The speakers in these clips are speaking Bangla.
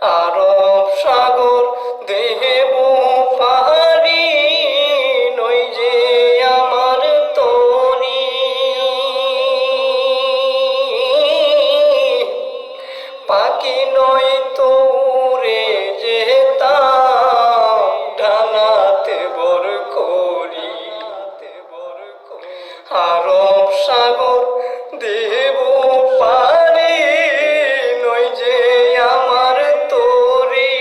আরব সাগর দেব পাহাড়ি নই যে আমার তরি, পাখি নয় তো উড়ে যেতাম ডানাতে বর করি। আরব সাগর দেব পারি নই যে আমার তরি,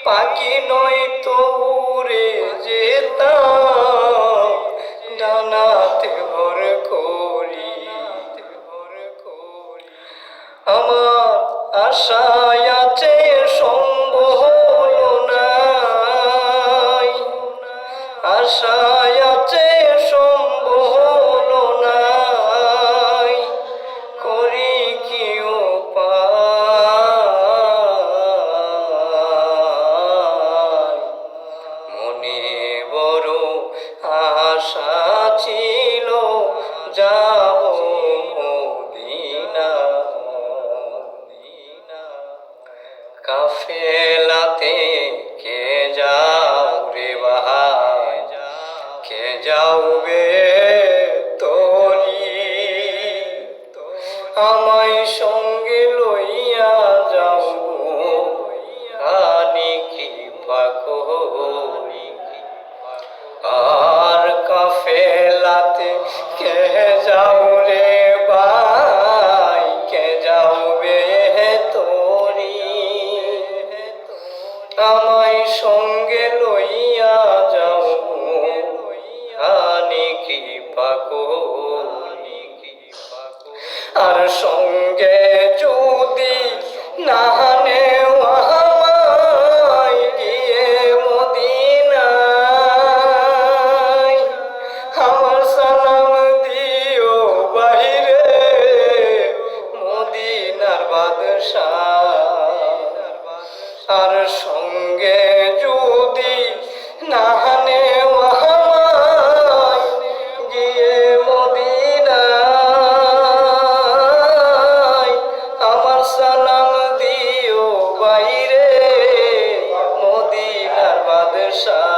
পাখি নয় তো উড়ে যেতাম ডানাতে ভর করি। আমার আশায় আছে সম্বল নাই, আশায় আছে সম্বল নাই, করি কি উপায়। মনে বড় আশা ছিল যাব মদিনা, কাফেলাতে কে যাও রে ভাই, কে যাওবে তরি, আমায় সঙ্গে লইয়া যাও আনি কৃপা করি। আর কাফেলাতে কে যাও রে ভাই, কে যাওবে তরি, আমায় সঙ্গে লইয়া যাও আনি কৃপা করি। আর সঙ্গে যদি না নেও আমায় গিয়ে মদিনায়, আমার সালাম দিও বাইরে মদিনার বাদশাহ। আর সঙ্গে যদি না নেও আমায় গিয়ে মদিনায়, আমার সালাম দিও বাইরে মদিনার বাদশাহ।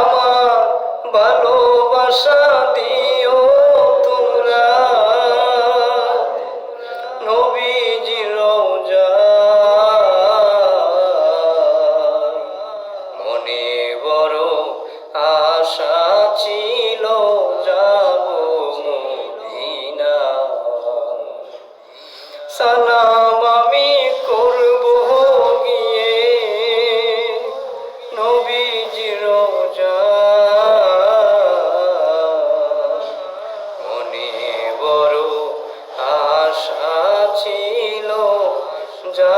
আমার ভালোবাসা দিও তোমরা নবীজির রওজায়। মনে বড় আশা ছিল যাব মদিনা, সালাম আমি করব গিয়ে নবীজির রওজায়। মনে বড় আশা ছিল যা